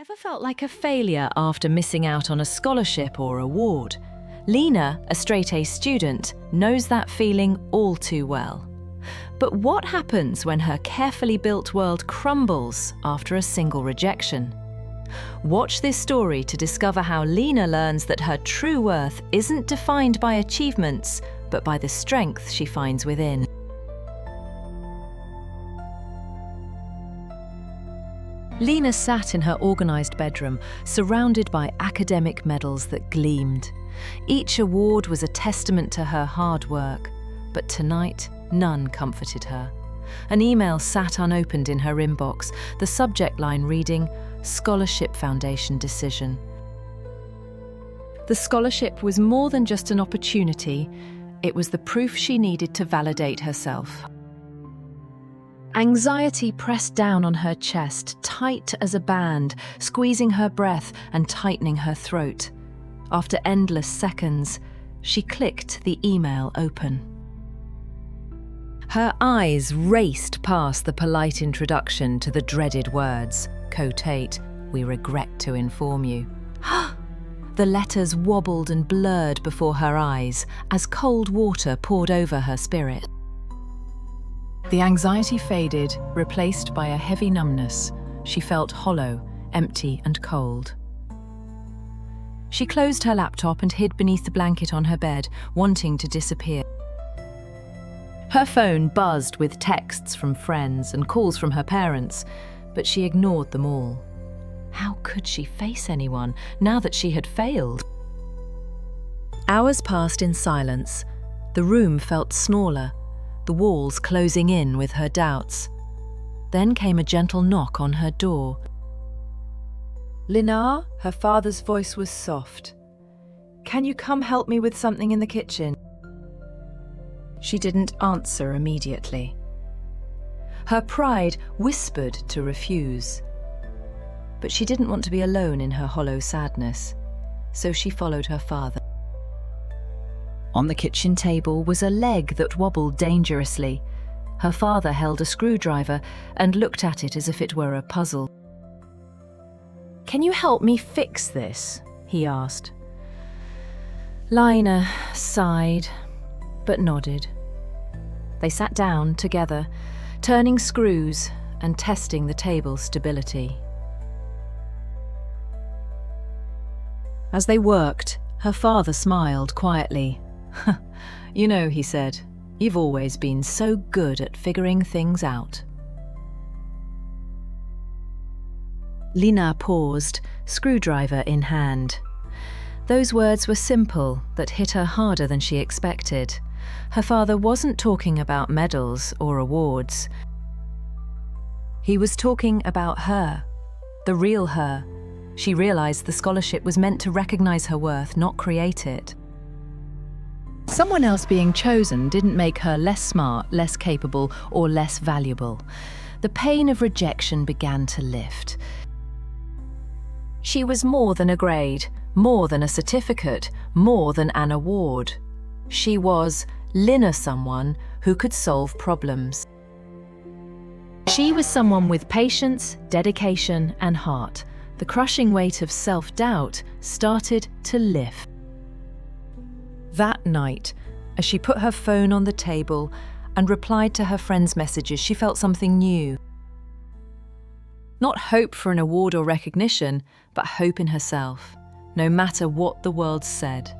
Ever felt like a failure after missing out on a scholarship or award? Lena, a straight-A student, knows that feeling all too well. But what happens when her carefully built world crumbles after a single rejection? Watch this story to discover how Lena learns that her true worth isn't defined by achievements, but by the strength she finds within. Lena sat in her organised bedroom, surrounded by academic medals that gleamed. Each award was a testament to her hard work, but tonight, none comforted her. An email sat unopened in her inbox, the subject line reading, "Scholarship Foundation Decision." The scholarship was more than just an opportunity, it was the proof she needed to validate herself. Anxiety pressed down on her chest, tight as a band, squeezing her breath and tightening her throat. After endless seconds, she clicked the email open. Her eyes raced past the polite introduction to the dreaded words, "Quotate, we regret to inform you." The letters wobbled and blurred before her eyes as cold water poured over her spirit. The anxiety faded, replaced by a heavy numbness. She felt hollow, empty and cold. She closed her laptop and hid beneath the blanket on her bed, wanting to disappear. Her phone buzzed with texts from friends and calls from her parents, but she ignored them all. How could she face anyone now that she had failed? Hours passed in silence. The room felt smaller, the walls closing in with her doubts. Then came a gentle knock on her door. "Lena," her father's voice was soft. "Can you come help me with something in the kitchen?" She didn't answer immediately. Her pride whispered to refuse. But she didn't want to be alone in her hollow sadness, so she followed her father. On the kitchen table was a leg that wobbled dangerously. Her father held a screwdriver and looked at it as if it were a puzzle. "Can you help me fix this?" he asked. Lena sighed, but nodded. They sat down together, turning screws and testing the table's stability. As they worked, her father smiled quietly. "You know," he said, "you've always been so good at figuring things out." Lena paused, screwdriver in hand. Those words were simple, but hit her harder than she expected. Her father wasn't talking about medals or awards. He was talking about her, the real her. She realized the scholarship was meant to recognize her worth, not create it. Someone else being chosen didn't make her less smart, less capable, or less valuable. The pain of rejection began to lift. She was more than a grade, more than a certificate, more than an award. She was Lena, someone who could solve problems. She was someone with patience, dedication, and heart. The crushing weight of self-doubt started to lift. That night, as she put her phone on the table and replied to her friends' messages, she felt something new. Not hope for an award or recognition, but hope in herself. No matter what the world said,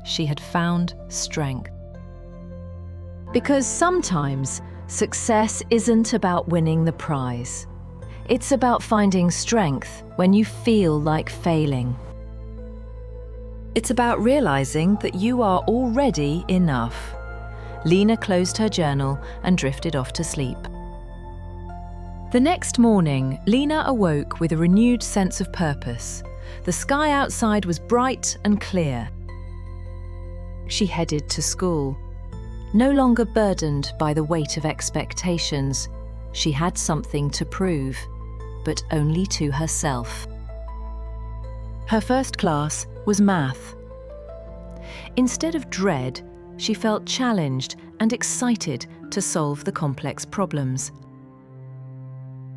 she had found strength. Because sometimes success isn't about winning the prize. It's about finding strength when you feel like failing. It's about realizing that you are already enough. Lena closed her journal and drifted off to sleep. The next morning, Lena awoke with a renewed sense of purpose. The sky outside was bright and clear. She headed to school. No longer burdened by the weight of expectations, she had something to prove, but only to herself. Her first class was math. Instead of dread, she felt challenged and excited to solve the complex problems.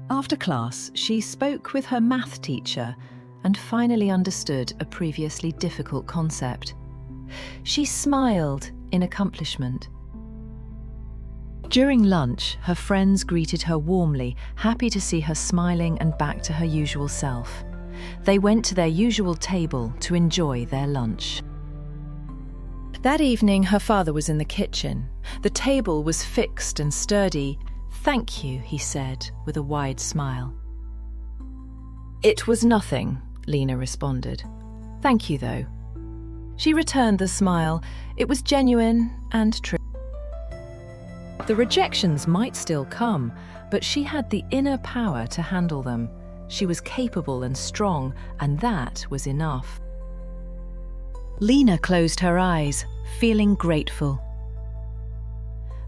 After class, she spoke with her math teacher, and finally understood a previously difficult concept. She smiled in accomplishment. During lunch, her friends greeted her warmly, happy to see her smiling and back to her usual self. They went to their usual table to enjoy their lunch. That evening, her father was in the kitchen. The table was fixed and sturdy. "Thank you," he said, with a wide smile. "It was nothing," Lena responded. "Thank you, though." She returned the smile. It was genuine and true. The rejections might still come, but she had the inner power to handle them. She was capable and strong, and that was enough. Lena closed her eyes, feeling grateful.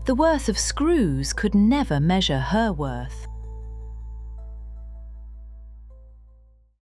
The worth of screws could never measure her worth.